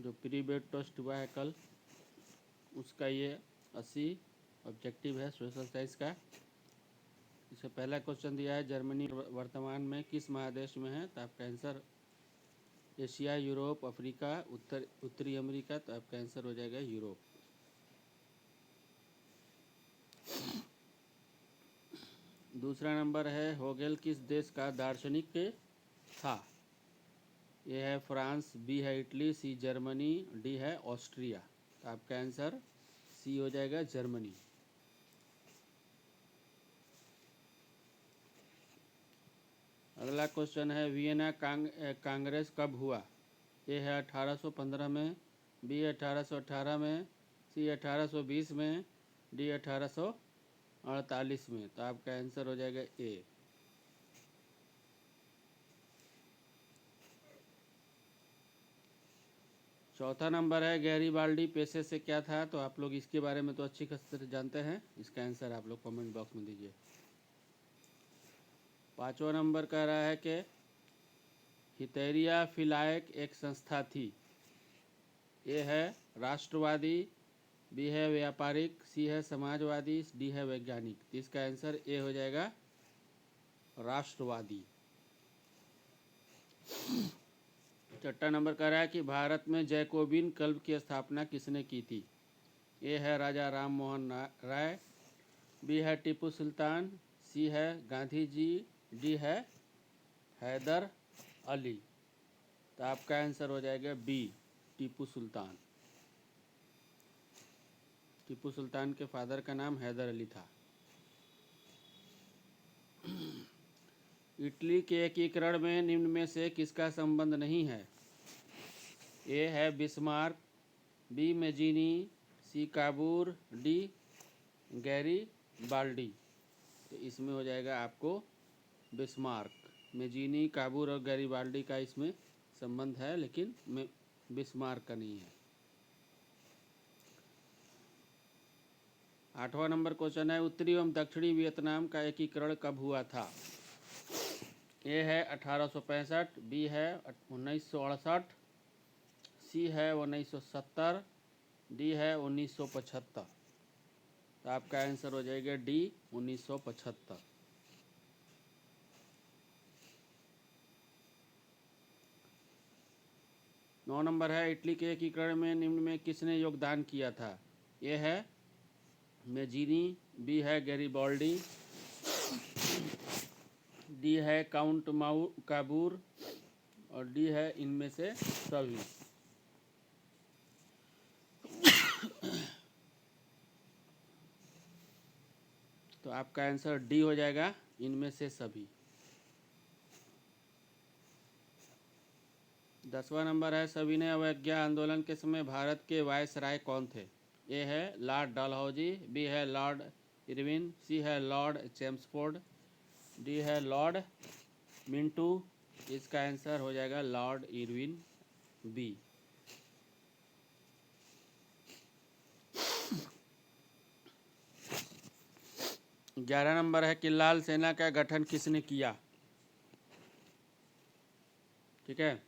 जो pre board test हुआ है कल, उसका ये 80 ऑब्जेक्टिव है सोशल साइंस का। इसका पहला क्वेश्चन दिया है, जर्मनी वर्तमान में किस महादेश में है? तो आपका आंसर एशिया, यूरोप, अफ्रीका, उत्तरी अमेरिका। तो आपका आंसर हो जाएगा यूरोप। दूसरा नंबर है, होगेल किस देश का दार्शनिक था? ए है फ्रांस, बी है इटली, सी जर्मनी, डी है ऑस्ट्रिया। तो आपका आंसर सी हो जाएगा, जर्मनी। अगला क्वेश्चन है, वियना कांग्रेस कब हुआ? ए है 1815 में, बी 1818 में, सी 1820 में, डी 1848 में। तो आपका आंसर हो जाएगा ए। चौथा नंबर है, गैरीबाल्डी पेशे से क्या था? तो आप लोग इसके बारे में तो अच्छी खासी तरह जानते हैं, इसका आंसर आप लोग कमेंट बॉक्स में दीजिए। पांचवा नंबर कह रहा है कि हितेरिया फिलायक एक संस्था थी। ए है राष्ट्रवादी, बी है व्यापारिक, सी है समाजवादी, डी है वैज्ञानिक। तो इसका आंसर ए हो जाएगा, राष्ट्रवादी। छठा नंबर कह रहा है कि भारत में जैकोबिन क्लब की स्थापना किसने की थी? ए है राजा राम मोहन राय, बी है टीपू सुल्तान, सी है गांधी जी, डी है हैदर अली। तो आपका आंसर हो जाएगा बी, टीपू सुल्तान। टीपू सुल्तान के फादर का नाम हैदर अली था। इटली के एकीकरण में निम्न में से किसका संबंध नहीं है? ए है बिस्मार्क, बी मेजीनी, सी काबूर, डी गैरीबाल्डी। तो इसमें हो जाएगा आपको बिस्मार्क। मेजीनी, काबूर और गैरीबाल्डी का इसमें संबंध है, लेकिन बिस्मार्क का नहीं है। आठवां नंबर क्वेश्चन है, उत्तरी एवं दक्षिणी वियतनाम का एकीकरण कब हुआ था? ए है 1865, बी है 1968, सी है 1970, डी है 1975। तो आपका आंसर हो जाएगा डी, 1975। नौ नंबर है, इटली के एकीकरण में निम्न में किसने योगदान किया था? ए है मेजीनी, बी है गैरीबाल्डी, डी है काउंट काबूर और डी है इनमें से सभी। तो आपका आंसर डी हो जाएगा, इनमें से सभी। 10वां नंबर है, सविनय अवज्ञा आंदोलन के समय भारत के वायसराय कौन थे? ए है लॉर्ड डलहौजी, बी है लॉर्ड इरविन, सी है लॉर्ड चेम्सफोर्ड, डी है लॉर्ड मिंटू। इसका आंसर हो जाएगा लॉर्ड इरविन, बी। 11 नंबर है कि लाल सेना का गठन किसने किया? ठीक है,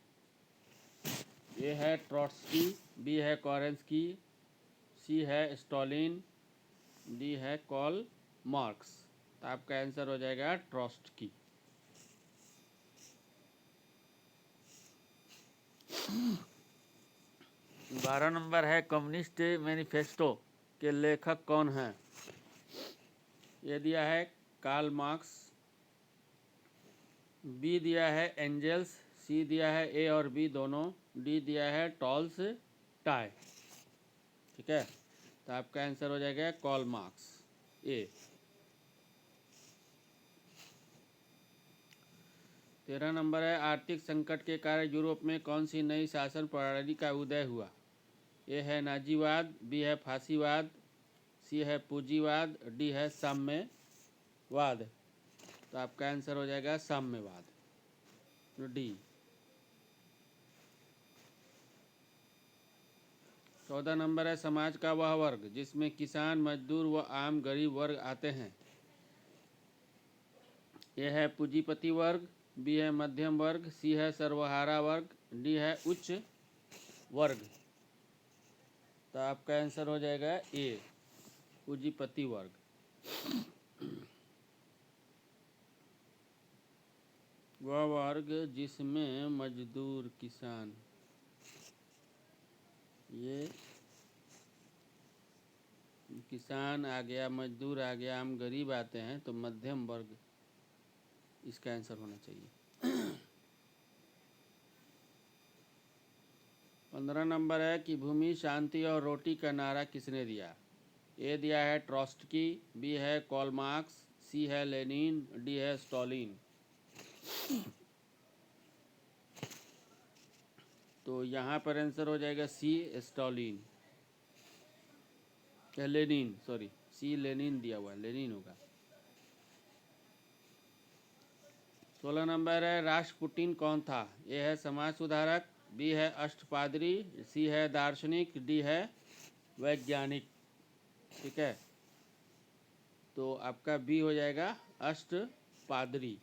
ए है ट्रॉट्स्की, बी है कोरेंस्की, सी है स्टॉलिन, डी है कॉल मार्क्स। तो आपका आंसर हो जाएगा ट्रॉट्स्की। 12 नंबर है, कम्युनिस्ट मैनिफेस्टो के लेखक कौन हैं? ये दिया है कार्ल मार्क्स, बी दिया है एंजल्स, सी दिया है ए और बी दोनों, डी दिया है टॉल्स टाई। ठीक है, तो आपका आंसर हो जाएगा कार्ल मार्क्स, ए। 13 नंबर है, आर्थिक संकट के कारण यूरोप में कौन सी नई शासन प्रणाली का उदय हुआ? ए है नाजीवाद, बी है फांसीवाद, सी है पूंजीवाद, डी है साम्यवाद। तो आपका आंसर हो जाएगा साम्यवाद, डी। 14 नंबर है, समाज का वह वर्ग जिसमें किसान, मजदूर व आम गरीब वर्ग आते हैं। ए है पूंजीपति वर्ग, बी है मध्यम वर्ग, सी है सर्वहारा वर्ग, डी है उच्च वर्ग। तो आपका आंसर हो जाएगा ए, पूंजीपति वर्ग। वह वर्ग जिसमें मजदूर, किसान, ये किसान आ गया, मजदूर आ गया, हम गरीब आते हैं तो मध्यम वर्ग इसका आंसर होना चाहिए। 15 नंबर है कि भूमि, शांति और रोटी का नारा किसने दिया? ए दिया है ट्रॉट्स्की, बी है कार्ल मार्क्स, सी है लेनिन, डी है स्टालिन। तो यहाँ पर आंसर हो जाएगा सी, स्टालिन, लेनिन, सॉरी, सी लेनिन दिया हुआ है, लेनिन होगा। 16 नंबर है राष्ट्रपुटिन कौन था? ए है समाज सुधारक, बी है अष्टपादरी, सी है दार्शनिक, डी है वैज्ञानिक। ठीक है, तो आपका बी हो जाएगा अष्टपादरी।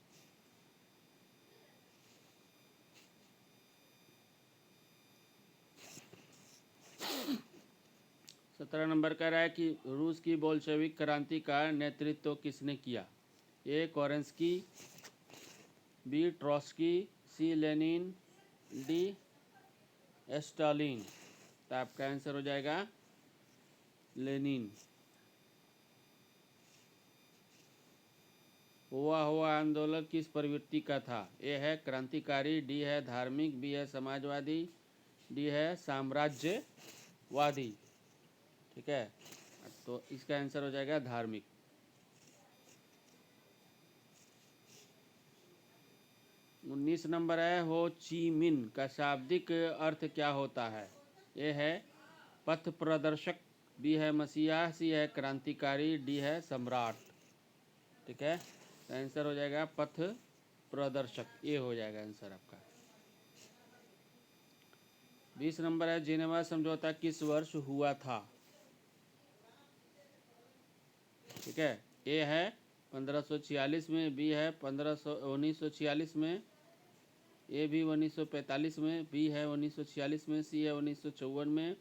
17 नंबर कह रहा है कि रूस की बोल्शेविक क्रांति का नेतृत्व किसने किया? ए कोरेंस्की, बी ट्रॉट्स्की, सी लेनिन, डी स्टालिन। तो आपका आंसर हो जाएगा लेनिन। हुआ आंदोलन किस प्रवृत्ति का था? ए है क्रांतिकारी, डी है धार्मिक, बी है समाजवादी, डी है साम्राज्यवादी। ठीक है, तो इसका आंसर हो जाएगा धार्मिक। 19 नंबर है हो ची मिन का शाब्दिक अर्थ क्या होता है? ए है पथ प्रदर्शक, बी है मसीहा, सी है क्रांतिकारी, डी है सम्राट। ठीक है, तो आंसर हो जाएगा पथ प्रदर्शक, ये हो जाएगा आंसर आपका। 20 नंबर है जिनेवा समझौता किस वर्ष हुआ था? ठीक है, ए है 1546 में, बी है 1946 में, ए भी 1945 में, बी है 1946 में, सी है 1954 में,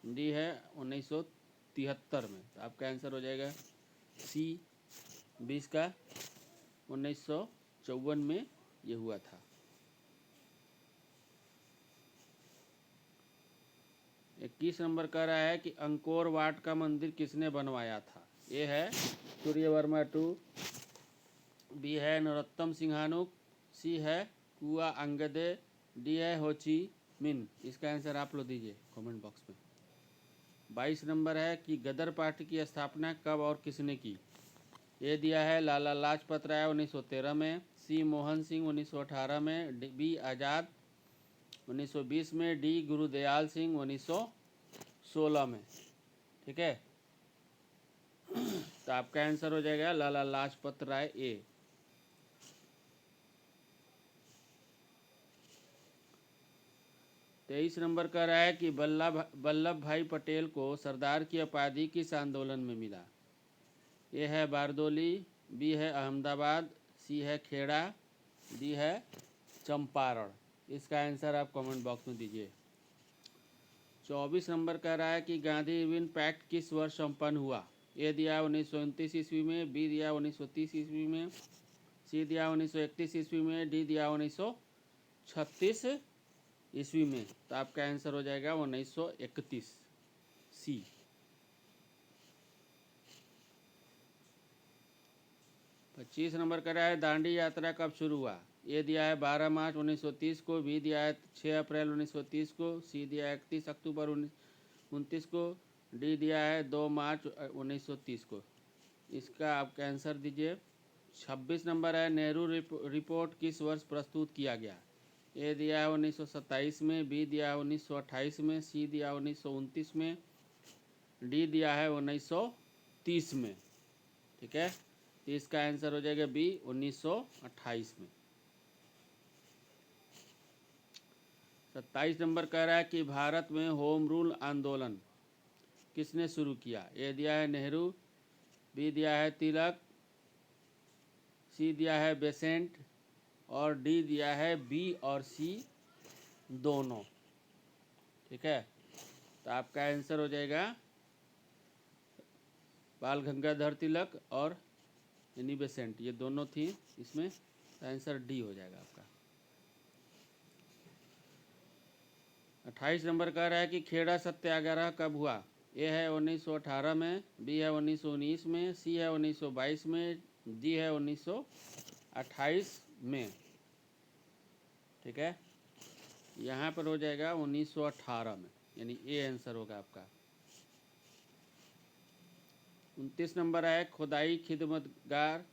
डी है 1973 में। तो आपका आंसर हो जाएगा सी, 20 का 1954 में ये हुआ था। 21 नंबर कह रहा है कि अंकोर वाट का मंदिर किसने बनवाया था? ए है सूर्यवर्मा टू, बी है नरोत्तम सिंहानुक, सी है कुआ अंगदे, डी है होची मिन। इसका आंसर आप लोग दीजिए कमेंट बॉक्स में। 22 नंबर है कि गदर पार्टी की स्थापना कब और किसने की? ए दिया है लाला लाजपत राय 1913 में, सी मोहन सिंह 1918 में, बी आज़ाद 1920 में, डी गुरुदयाल सिंह 1916 में। ठीक है, तो आपका आंसर हो जाएगा लाला लाजपत राय, ए। 23 नंबर कह रहा है कि वल्लभ भाई पटेल को सरदार की उपाधि किस आंदोलन में मिला? ए है बारदोली, बी है अहमदाबाद, सी है खेड़ा, डी है चंपारण। इसका आंसर आप कमेंट बॉक्स में दीजिए। 24 नंबर कह रहा है कि गांधी इरविन पैक्ट किस वर्ष संपन्न हुआ? ए दिया 1929 ईस्वी में, बी दिया 1930 ईस्वी में, सी दिया 1931 ईस्वी में, डी दिया 1936 ईस्वी में। तो आपका आंसर हो जाएगा 1931, सी। 25 नंबर का रहा है दांडी यात्रा कब शुरू हुआ? ए दिया है 12 मार्च 1930 को, बी दिया है 6 अप्रैल 1930 को, सी दिया है 31 अक्टूबर 1929 को, डी दिया है 2 मार्च 1930 को। इसका आप आंसर दीजिए। 26 नंबर है नेहरू रिपोर्ट किस वर्ष प्रस्तुत किया गया? ए दिया है 1927 में, बी दिया है 1928 में, सी दिया 1929 में, डी दिया है 1930 में। ठीक है, तो इसका आंसर हो जाएगा बी, 1928 में। 27 नंबर कह रहा है कि भारत में होम रूल आंदोलन किसने शुरू किया? ए दिया है नेहरू, बी दिया है तिलक, सी दिया है बेसेंट, और डी दिया है बी और सी दोनों। ठीक है, तो आपका आंसर हो जाएगा बाल गंगाधर तिलक और एनी बेसेंट, ये दोनों थी इसमें। आंसर डी हो जाएगा आपका। 28 नंबर कह रहा है कि खेड़ा सत्याग्रह कब हुआ। ए है 1918 में, बी है 1919 में, सी है 1922 में, डी है 1928 में। ठीक है, यहाँ पर हो जाएगा 1918 में, यानी ए आंसर होगा आपका। 29 नंबर है खुदाई खिदमतगार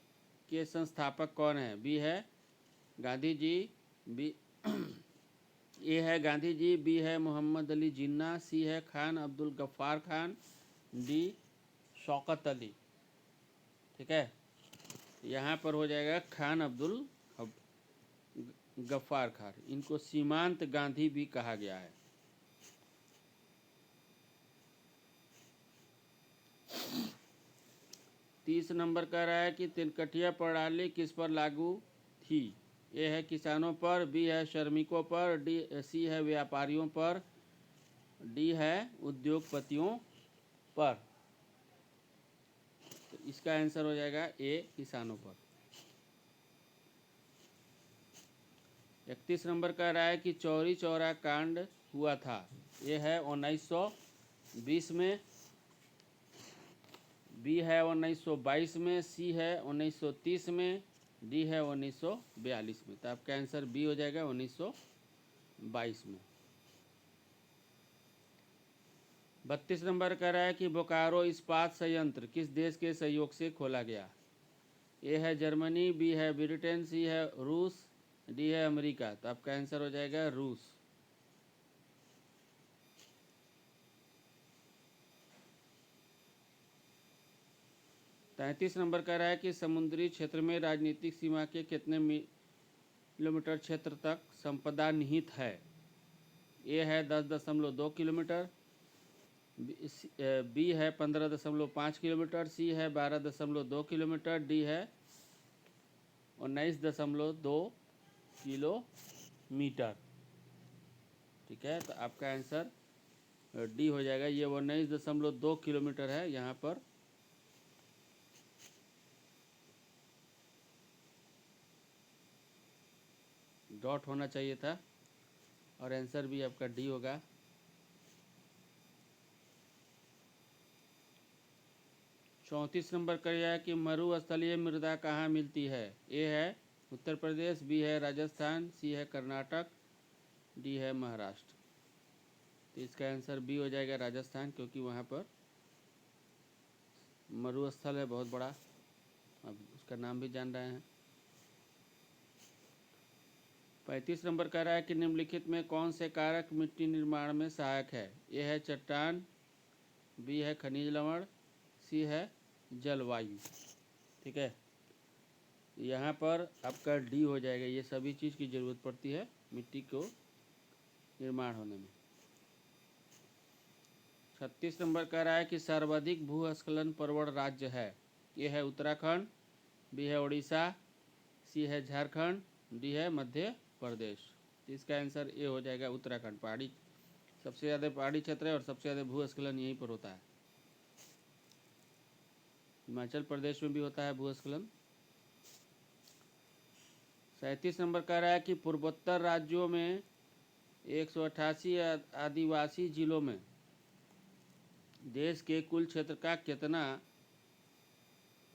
के संस्थापक कौन है। बी है गांधी जी, बी ए है गांधी जी, बी है मोहम्मद अली जिन्ना, सी है खान अब्दुल गफ्फार खान, डी शौकत अली। ठीक है, यहाँ पर हो जाएगा खान अब्दुल गफ्फार खान। इनको सीमांत गांधी भी कहा गया है। तीस नंबर कह रहा है कि तिनकठिया प्रणाली किस पर लागू थी। ए है किसानों पर, बी है श्रमिकों पर, सी है व्यापारियों पर, डी है उद्योगपतियों पर। तो इसका आंसर हो जाएगा ए किसानों पर। 31 नंबर कह रहा है कि चौरी चौरा कांड हुआ था। ये है 1920 में, बी है 1922 में, सी है 1930 में, डी है 1942 में। तो आपका आंसर बी हो जाएगा 1922 में। 32 नंबर कह रहा है कि बोकारो इस्पात संयंत्र किस देश के सहयोग से खोला गया। ए है जर्मनी, बी है ब्रिटेन, सी है रूस, डी है अमेरिका। तो आपका आंसर हो जाएगा रूस। तैंतीस नंबर कह रहा है कि समुद्री क्षेत्र में राजनीतिक सीमा के कितने किलोमीटर क्षेत्र तक संपदा निहित है। ए है 10.2 किलोमीटर, बी है 15.5 किलोमीटर, सी है 12.2 किलोमीटर, डी है 19.2 किलोमीटर। ठीक है, तो आपका आंसर डी हो जाएगा। ये 19.2 किलोमीटर है। यहाँ पर डॉट होना चाहिए था और आंसर भी आपका डी होगा। चौंतीस नंबर का यह है कि मरुस्थलीय मृदा कहाँ मिलती है। ए है उत्तर प्रदेश, बी है राजस्थान, सी है कर्नाटक, डी है महाराष्ट्र। तो इसका आंसर बी हो जाएगा राजस्थान, क्योंकि वहाँ पर मरुस्थल है बहुत बड़ा, अब उसका नाम भी जान रहे हैं। 35 नंबर कह रहा है कि निम्नलिखित में कौन से कारक मिट्टी निर्माण में सहायक है। ए है चट्टान, बी है खनिज लवण, सी है जलवायु। ठीक है, यहाँ पर आपका डी हो जाएगा। ये सभी चीज़ की ज़रूरत पड़ती है मिट्टी को निर्माण होने में। 36 नंबर कह रहा है कि सर्वाधिक भूस्खलन प्रवण राज्य है। ये है उत्तराखंड, बी है उड़ीसा, सी है झारखंड, डी है मध्य प्रदेश। इसका आंसर ए हो जाएगा उत्तराखंड। पहाड़ी, सबसे ज़्यादा पहाड़ी क्षेत्र है और सबसे ज़्यादा भूस्खलन यहीं पर होता है। हिमाचल प्रदेश में भी होता है भूस्खलन। 37 नंबर कह रहा है कि पूर्वोत्तर राज्यों में 188 आदिवासी जिलों में देश के कुल क्षेत्र का कितना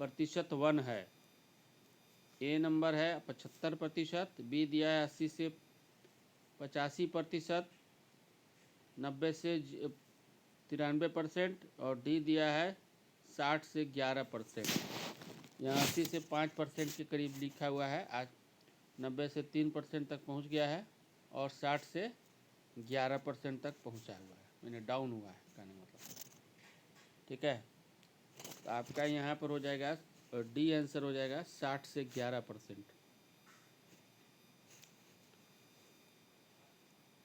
प्रतिशत वन है। ए नंबर है 75%, बी दिया है 80 से 85%, 90 से 93% और डी दिया है 60 से 11%। यहाँ 80 से 5% के करीब लिखा हुआ है, आज 90 से 3% तक पहुँच गया है और 60 से 11% तक पहुँचा हुआ है, मैंने डाउन हुआ है कहने मतलब। ठीक है, तो आपका यहाँ पर हो जाएगा डी आंसर हो जाएगा 60 से 11%।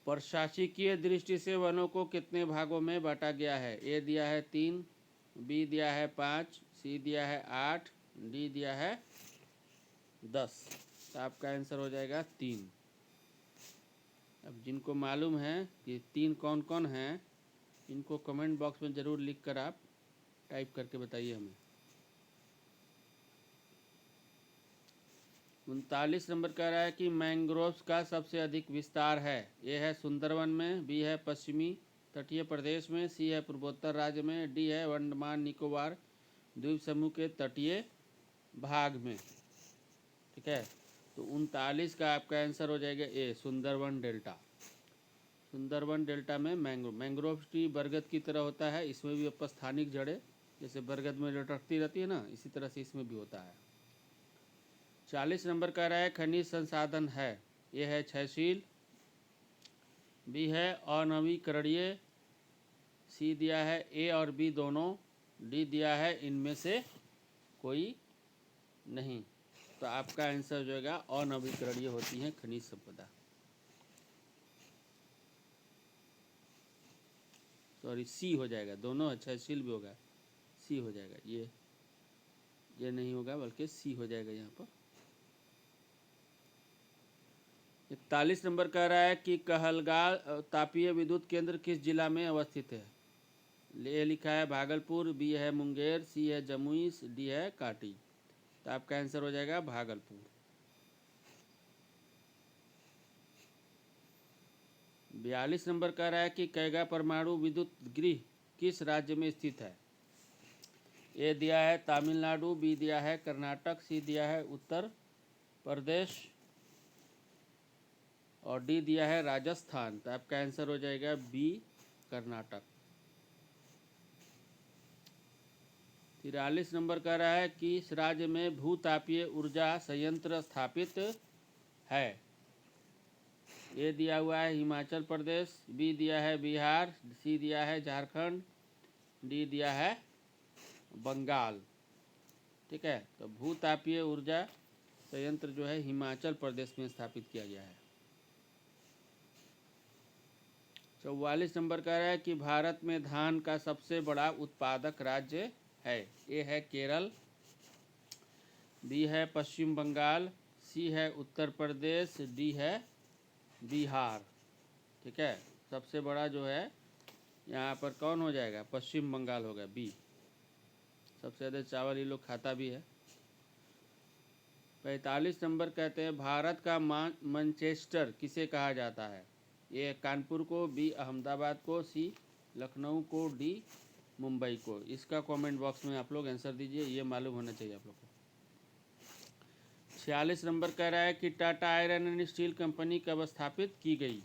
प्रशासकीय दृष्टि से वनों को कितने भागों में बांटा गया है। ए दिया है 3, बी दिया है 5, सी दिया है 8, डी दिया है 10। तो आपका आंसर हो जाएगा 3। अब जिनको मालूम है कि 3 कौन कौन हैं, इनको कमेंट बॉक्स में ज़रूर लिख कर आप टाइप करके बताइए हमें। 39 नंबर कह रहा है कि मैंग्रोव्स का सबसे अधिक विस्तार है। ए है सुंदरवन में, बी है पश्चिमी तटीय प्रदेश में, सी है पूर्वोत्तर राज्य में, डी है अंडमान निकोबार द्वीप समूह के तटीय भाग में। ठीक है, तो 39 का आपका आंसर हो जाएगा ए, सुंदरवन डेल्टा। सुंदरवन डेल्टा में मैंग्रोव ट्री बरगद की तरह होता है, इसमें भी अपस्थानिक जड़ें जैसे बरगद में लटकती रहती है ना, इसी तरह से इसमें भी होता है। 40 नंबर का रहा है खनिज संसाधन है। ये है क्षयशील, बी है अनवीकरणीय, सी दिया है ए और बी दोनों, डी दिया है इनमें से कोई नहीं। तो आपका आंसर जो है अनवीकरणीय होती है खनिज संपदा। सॉरी, सी हो जाएगा, दोनों क्षयशील भी होगा, सी हो जाएगा, ये नहीं होगा बल्कि सी हो जाएगा यहाँ पर। 41 नंबर कह रहा है कि कहलगांव तापीय विद्युत केंद्र किस जिला में अवस्थित है। ए लिखा है भागलपुर, बी है मुंगेर, सी है जमुई, डी है काटी। तो आपका आंसर हो जाएगा भागलपुर। 42 नंबर कह रहा है कि कैगा परमाणु विद्युत गृह किस राज्य में स्थित है। ए दिया है तमिलनाडु, बी दिया है कर्नाटक, सी दिया है उत्तर प्रदेश और डी दिया है राजस्थान। तो आपका आंसर हो जाएगा बी, कर्नाटक। 43 नंबर कह रहा है कि इस राज्य में भूतापीय ऊर्जा संयंत्र स्थापित है। ए दिया हुआ है हिमाचल प्रदेश, बी दिया है बिहार, सी दिया है झारखंड, डी दिया है बंगाल। ठीक है, तो भूतापीय ऊर्जा संयंत्र जो है हिमाचल प्रदेश में स्थापित किया गया है। 44 नंबर कह रहा है कि भारत में धान का सबसे बड़ा उत्पादक राज्य है। ए है केरल, बी है पश्चिम बंगाल, सी है उत्तर प्रदेश, डी है बिहार। ठीक है, सबसे बड़ा जो है यहाँ पर कौन हो जाएगा, पश्चिम बंगाल होगा, बी। सबसे ज़्यादा चावल ये लोग खाता भी है। 45 नंबर कहते हैं भारत का मैनचेस्टर किसे कहा जाता है। ए कानपुर को, बी अहमदाबाद को, सी लखनऊ को, डी मुंबई को। इसका कमेंट बॉक्स में आप लोग आंसर दीजिए, ये मालूम होना चाहिए आप लोग को। 46 नंबर कह रहा है कि Tata iron and steel company कब स्थापित की गई।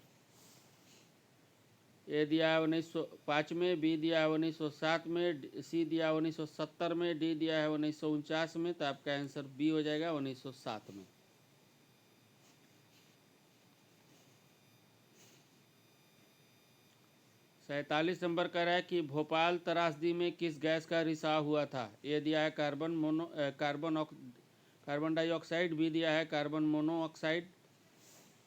ए दिया है 1905 में, बी दिया है 1907 में, सी दिया है 1970 में, डी दिया है 1949 में। तो आपका आंसर बी हो जाएगा 1907 में। 47 नंबर कह रहा है कि भोपाल त्रासदी में किस गैस का रिसाव हुआ था। ए दिया है कार्बन डाइऑक्साइड, बी दिया है कार्बन मोनोऑक्साइड,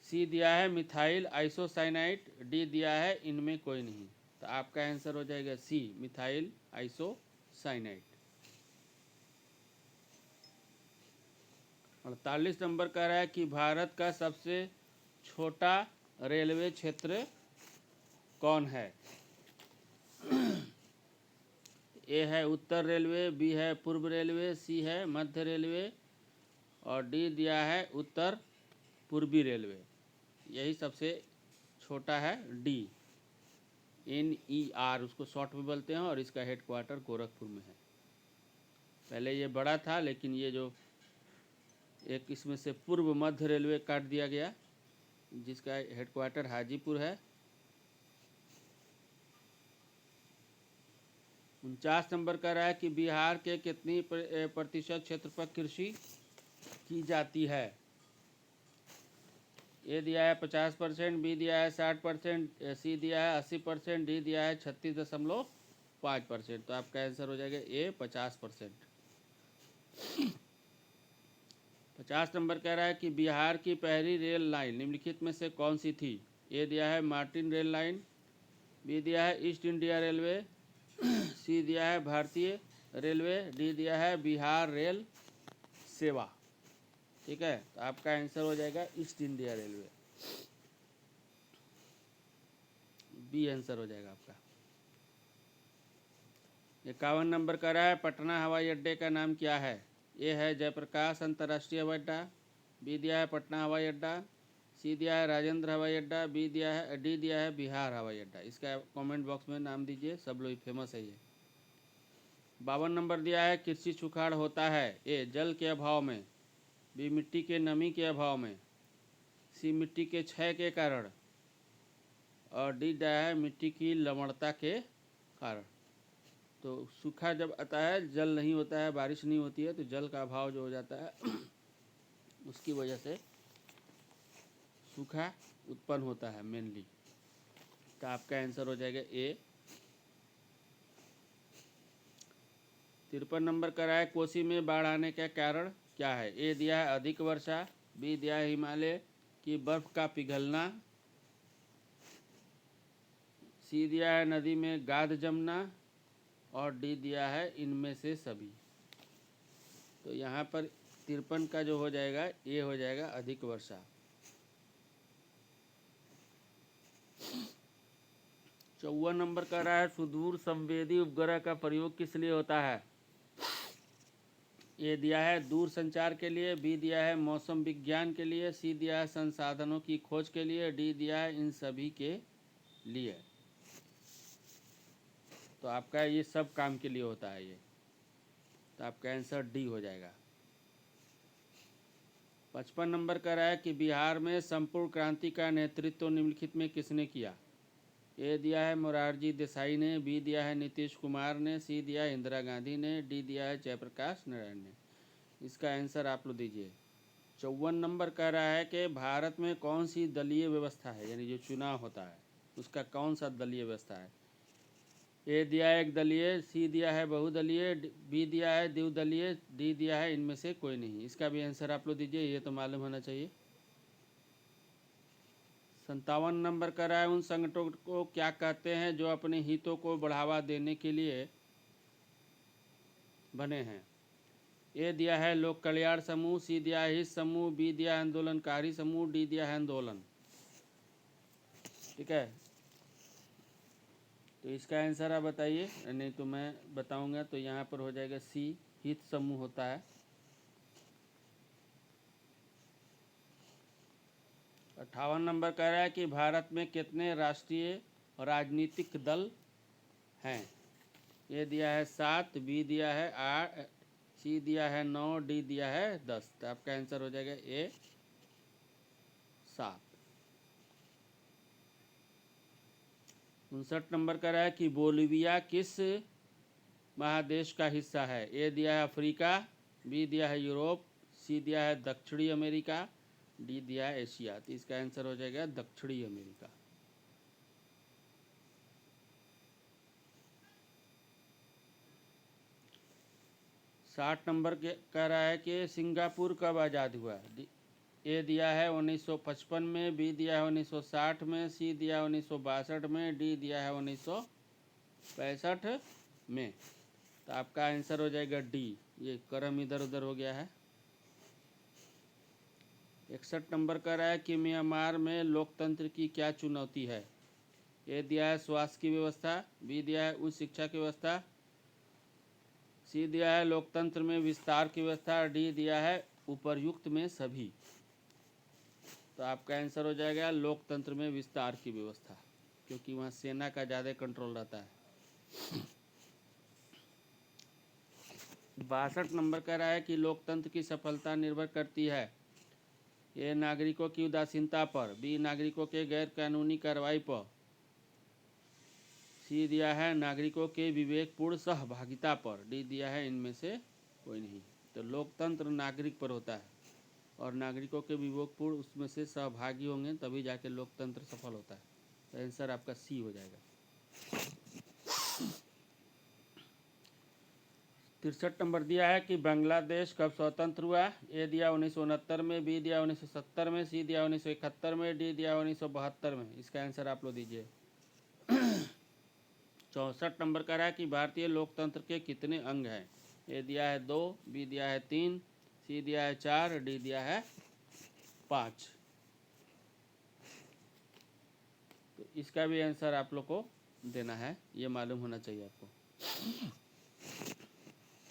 सी दिया है मिथाइल आइसोसाइनाइड, डी दिया है इनमें कोई नहीं। तो आपका आंसर हो जाएगा सी, मिथाइल आइसोसाइनाइड। 48 नंबर कह रहा है कि भारत का सबसे छोटा रेलवे क्षेत्र कौन है। ए है उत्तर रेलवे, बी है पूर्व रेलवे, सी है मध्य रेलवे और डी दिया है उत्तर पूर्वी रेलवे। यही सबसे छोटा है, डी। NER उसको शॉर्ट में बोलते हैं और इसका हेडक्वार्टर गोरखपुर में है। पहले ये बड़ा था, लेकिन ये जो एक इसमें से पूर्व मध्य रेलवे काट दिया गया, जिसका हेडक्वार्टर हाजीपुर है। 49 नंबर का रहा है कि बिहार के कितनी प्रतिशत क्षेत्र पर कृषि की जाती है। ए दिया है 50%, बी दिया है 60%, सी दिया है 80%, डी दिया है 36.5%। तो आपका आंसर हो जाएगा ए, 50%। 50 नंबर कह रहा है कि बिहार की पहली रेल लाइन निम्नलिखित में से कौन सी थी। ए दिया है मार्टिन रेल लाइन, बी दिया है ईस्ट इंडिया रेलवे, सी दिया है भारतीय रेलवे, डी दिया है बिहार रेल सेवा। ठीक है, तो आपका आंसर हो जाएगा East India Railway, B answer हो जाएगा आपका। 51 नंबर का रहा है पटना हवाई अड्डे का नाम क्या है। ए है जयप्रकाश अंतर्राष्ट्रीय हवाई अड्डा, बी दिया है पटना हवाई अड्डा, सी दिया है राजेंद्र हवाई अड्डा, डी दिया है बिहार हवाई अड्डा। इसका कमेंट बॉक्स में नाम दीजिए, सब लोग फेमस है ये। 52 नंबर दिया है कृषि सुखाड़ होता है। ए जल के अभाव में, बी मिट्टी के नमी के अभाव में, सी मिट्टी के क्षय के कारण, और डी दिया है मिट्टी की लवणता के कारण। तो सूखा जब आता है, जल नहीं होता है, बारिश नहीं होती है, तो जल का अभाव जो हो जाता है उसकी वजह से सूखा उत्पन्न होता है मेनली। तो आपका आंसर हो जाएगा ए। 53 नंबर का है कोसी में बाढ़ आने का कारण क्या है। ए दिया है अधिक वर्षा, बी दिया है हिमालय की बर्फ का पिघलना, सी दिया है नदी में गाद जमना, और डी दिया है इनमें से सभी। तो यहाँ पर 53 का जो हो जाएगा ये हो जाएगा अधिक वर्षा। 54 नंबर का रहा है सुदूर संवेदी उपग्रह का प्रयोग किस लिए होता है। ए दिया है दूर संचार के लिए, बी दिया है मौसम विज्ञान के लिए, सी दिया है संसाधनों की खोज के लिए, डी दिया है इन सभी के लिए। तो आपका ये सब काम के लिए होता है ये। तो आपका आंसर डी हो जाएगा। 55 नंबर का रहा है कि बिहार में संपूर्ण क्रांति का नेतृत्व निम्नलिखित में किसने किया। ए दिया है मोरारजी देसाई ने, बी दिया है नीतीश कुमार ने, सी दिया है इंदिरा गांधी ने, डी दिया है जयप्रकाश नारायण ने। इसका आंसर आप लोग दीजिए। 54 नंबर कह रहा है कि भारत में कौन सी दलीय व्यवस्था है, यानी जो चुनाव होता है उसका कौन सा दलीय व्यवस्था है। ए दिया है एक दलीय, सी दिया है बहुदलीय, बी दिया है द्विदलीय, डी दिया है इनमें से कोई नहीं। इसका भी आंसर आप लोग दीजिए, ये तो मालूम होना चाहिए। 57 नंबर का रहा है उन संगठनों को क्या कहते हैं जो अपने हितों को बढ़ावा देने के लिए बने हैं। ए दिया है लोक कल्याण समूह, सी दिया है हित समूह, बी दिया है आंदोलनकारी समूह, डी दिया है आंदोलन। ठीक है, तो इसका आंसर आप बताइए, नहीं तो मैं बताऊंगा। तो यहाँ पर हो जाएगा सी, हित समूह होता है। 58 नंबर कह रहा है कि भारत में कितने राष्ट्रीय राजनीतिक दल हैं। ए दिया है 7, बी दिया है 8, सी दिया है 9, डी दिया है 10। तो आपका आंसर हो जाएगा ए 7। 59 नंबर का रहा है कि बोलिविया किस महादेश का हिस्सा है। ए दिया है अफ्रीका, बी दिया है यूरोप, सी दिया है दक्षिणी अमेरिका, डी दिया है एशिया। तो इसका आंसर हो जाएगा दक्षिणी अमेरिका। 60 नंबर के कह रहा है कि सिंगापुर कब आज़ाद हुआ। ए दिया है 1955 में, बी दिया है 1960 में, सी दिया है 1962 में, डी दिया है 1965 में। तो आपका आंसर हो जाएगा डी। ये क्रम इधर उधर हो गया है। 61 नंबर का रहा है कि म्यांमार में लोकतंत्र की क्या चुनौती है। ए दिया है स्वास्थ्य की व्यवस्था, बी दिया है उच्च शिक्षा की व्यवस्था, सी दिया है लोकतंत्र में विस्तार की व्यवस्था, डी दिया है उपर्युक्त में सभी। तो आपका आंसर हो जाएगा लोकतंत्र में विस्तार की व्यवस्था, क्योंकि वहाँ सेना का ज़्यादा कंट्रोल रहता है। 62 नंबर कह रहा है कि लोकतंत्र की सफलता निर्भर करती है। ए नागरिकों की उदासीनता पर, बी नागरिकों के गैर कानूनी कार्रवाई पर, सी दिया है नागरिकों के विवेकपूर्ण सहभागिता पर, डी दिया है इनमें से कोई नहीं। तो लोकतंत्र नागरिक पर होता है, और नागरिकों के विवेकपूर्ण उसमें से सहभागी होंगे तभी जाके लोकतंत्र सफल होता है। तो आंसर आपका सी हो जाएगा। 63 नंबर दिया है कि बांग्लादेश कब स्वतंत्र हुआ। ए दिया 1969 में, बी दिया 1970 में, सी दिया 1971 में, डी दिया 1972 में। इसका आंसर आप लोग दीजिए। 64 नंबर का रहा है कि भारतीय लोकतंत्र के कितने अंग हैं। ए दिया है 2, बी दिया है 3, सी दिया है 4, डी दिया है 5। तो इसका भी आंसर आप लोग को देना है, ये मालूम होना चाहिए आपको।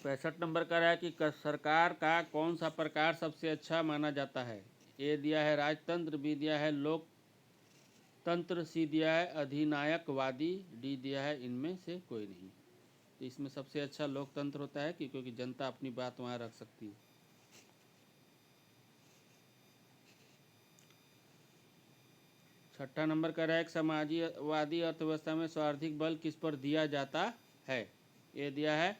65 नंबर का है कि सरकार का कौन सा प्रकार सबसे अच्छा माना जाता है। ए दिया है राजतंत्र, बी दिया है लोकतंत्र, सी दिया है अधिनायकवादी, डी दिया है इनमें से कोई नहीं। तो इसमें सबसे अच्छा लोकतंत्र होता है क्योंकि जनता अपनी बात वहाँ रख सकती है। 6 नंबर का है समाजवादी अर्थव्यवस्था में सर्वाधिक बल किस पर दिया जाता है। ए दिया है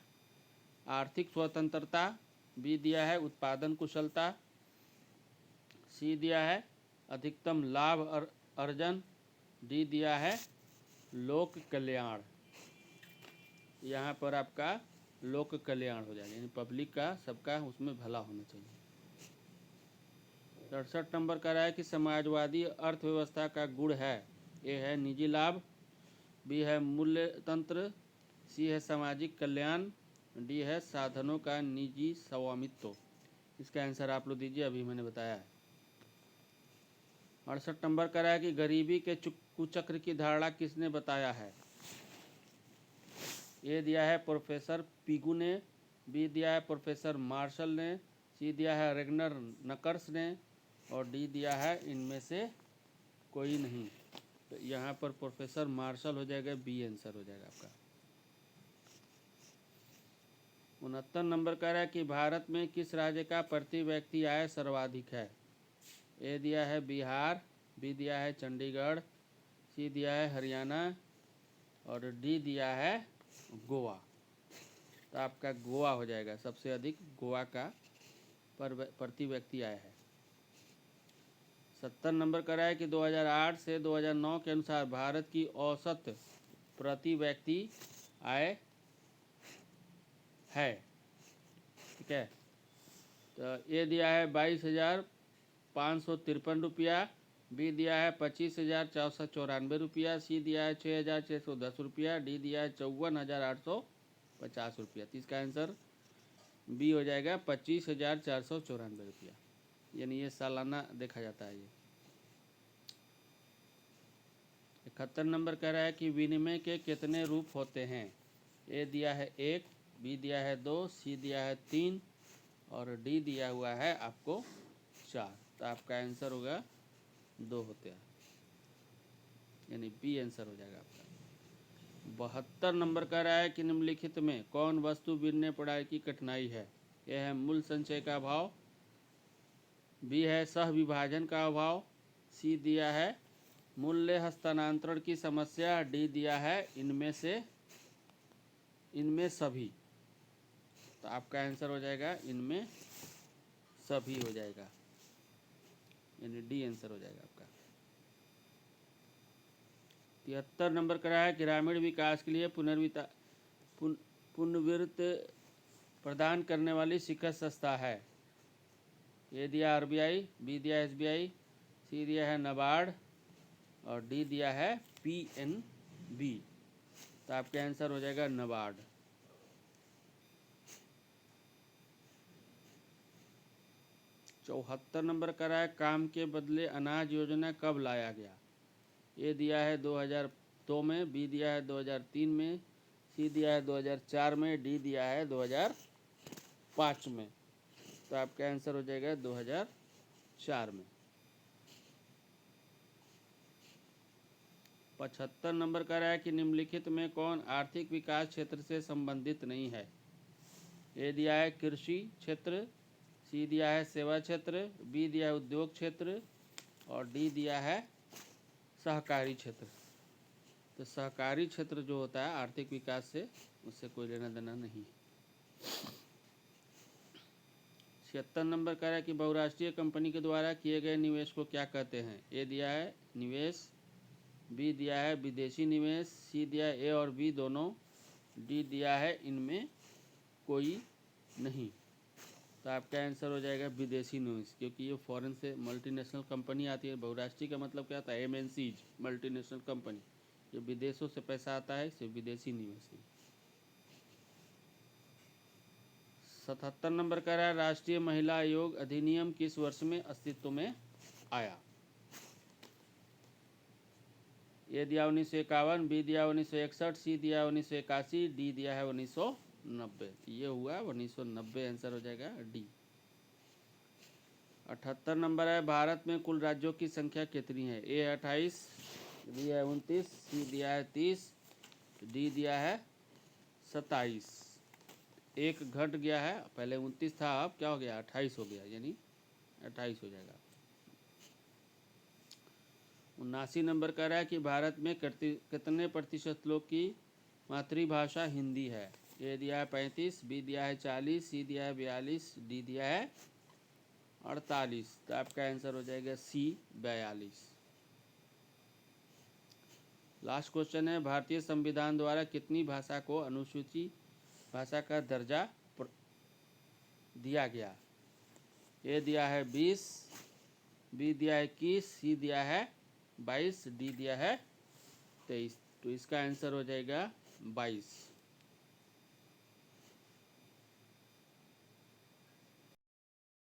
आर्थिक स्वतंत्रता, बी दिया है उत्पादन कुशलता, सी दिया है अधिकतम लाभ अर्जन, डी दिया है लोक कल्याण। यहाँ पर आपका लोक कल्याण हो जाएगा, यानी पब्लिक का सबका उसमें भला होना चाहिए। 67 नंबर का है कि समाजवादी अर्थव्यवस्था का गुण है। ए है निजी लाभ, बी है मूल्य तंत्र, सी है सामाजिक कल्याण, डी है साधनों का निजी स्वामित्व। इसका आंसर आप लोग दीजिए, अभी मैंने बताया है। 68 नंबर का है कि गरीबी के कुचक्र की धारणा किसने बताया है। ए दिया है प्रोफेसर पिगू ने, बी दिया है प्रोफेसर मार्शल ने, सी दिया है रेगनर नकर्स ने, और डी दिया है इनमें से कोई नहीं। तो यहाँ पर प्रोफेसर मार्शल हो जाएगा, बी आंसर हो जाएगा आपका। 69 नंबर का है कि भारत में किस राज्य का प्रति व्यक्ति आय सर्वाधिक है। ए दिया है बिहार, बी दिया है चंडीगढ़, सी दिया है हरियाणा, और डी दिया है गोवा। तो आपका गोवा हो जाएगा, सबसे अधिक गोवा का प्रति व्यक्ति आय है। 70 नंबर का है कि 2008 से 2009 के अनुसार भारत की औसत प्रति व्यक्ति आय है। ठीक है, तो ये दिया है 22,553 रुपया, बी दिया है 25,494 रुपया, सी दिया है 6,610 रुपया, डी दिया है 54,850 रुपया। तो इसका आंसर बी हो जाएगा 25,494 रुपया, यानी ये सालाना देखा जाता है। ये 71 नंबर कह रहा है कि विनिमय के कितने रूप होते हैं। ए दिया है 1, बी दिया है 2, सी दिया है 3, और डी दिया हुआ है आपको 4। तो आपका आंसर होगा 2 होते हैं, यानी बी आंसर हो जाएगा आपका। 72 नंबर कह रहा है कि निम्नलिखित में कौन वस्तु विनिमय प्रणाली की कठिनाई है। यह है मूल संचय का अभाव, बी है सह विभाजन का अभाव, सी दिया है मूल्य हस्तांतरण की समस्या, डी दिया है इनमें सभी। तो आपका आंसर हो जाएगा इनमें सभी हो जाएगा, यानी डी आंसर हो जाएगा आपका। 73 नंबर का है ग्रामीण विकास के लिए पुनर्वित्त प्रदान करने वाली शिखर संस्था है। ए दिया आरबीआई, बी दिया एसबीआई, सी दिया है नाबार्ड, और डी दिया है पीएनबी। तो आपका आंसर हो जाएगा नाबार्ड। 74 नंबर का है काम के बदले अनाज योजना कब लाया गया। ए दिया है 2002 में, बी दिया है 2003 में, सी दिया है 2004 में, डी दिया है 2005 में। तो आपका आंसर हो जाएगा 2004 में। 75 नंबर का है कि निम्नलिखित में कौन आर्थिक विकास क्षेत्र से संबंधित नहीं है। ए दिया है कृषि क्षेत्र, सी दिया है सेवा क्षेत्र, बी दिया है उद्योग क्षेत्र, और डी दिया है सहकारी क्षेत्र। तो सहकारी क्षेत्र जो होता है आर्थिक विकास से, उससे कोई लेना देना नहीं। 76 नंबर का है कि बहुराष्ट्रीय कंपनी के द्वारा किए गए निवेश को क्या कहते हैं। ए दिया है निवेश, बी दिया है विदेशी निवेश, सी दिया है ए और बी दोनों, डी दिया है इनमें कोई नहीं। तो आपका आंसर हो जाएगा विदेशी निवेश, क्योंकि ये फॉरेन से मल्टीनेशनल कंपनी आती है। बहुराष्ट्रीय का मतलब क्या होता है, एमएनसीज, मल्टीनेशनल कंपनी। जो विदेशों से पैसा आता है इसे विदेशी निवेश है। 77 नंबर का है राष्ट्रीय महिला आयोग अधिनियम किस वर्ष में अस्तित्व में आया। ए दिया 1951, बी दिया 1961, सी दिया 1981, डी दिया है 1962। 1990, ये हुआ 1990, आंसर हो जाएगा डी। 78 नंबर है, भारत में कुल राज्यों की संख्या कितनी है? ए 28, बी है 29, सी दिया है 30, डी दिया है 27। एक घट गया है, पहले 29 था, अब क्या हो गया? 28 हो गया, यानी 28 हो जाएगा। 79 नंबर कह रहा है कि भारत में कितने प्रतिशत लोग की मातृभाषा हिंदी है? ए दिया है 35, बी दिया है 40, सी दिया है 42, डी दिया है 48। तो आपका आंसर हो जाएगा सी 42। लास्ट क्वेश्चन है, भारतीय संविधान द्वारा कितनी भाषा को अनुसूची भाषा का दर्जा दिया गया? ए दिया है 20, बी दिया है 21, सी दिया है 22, डी दिया है 23। तो इसका आंसर हो जाएगा 22।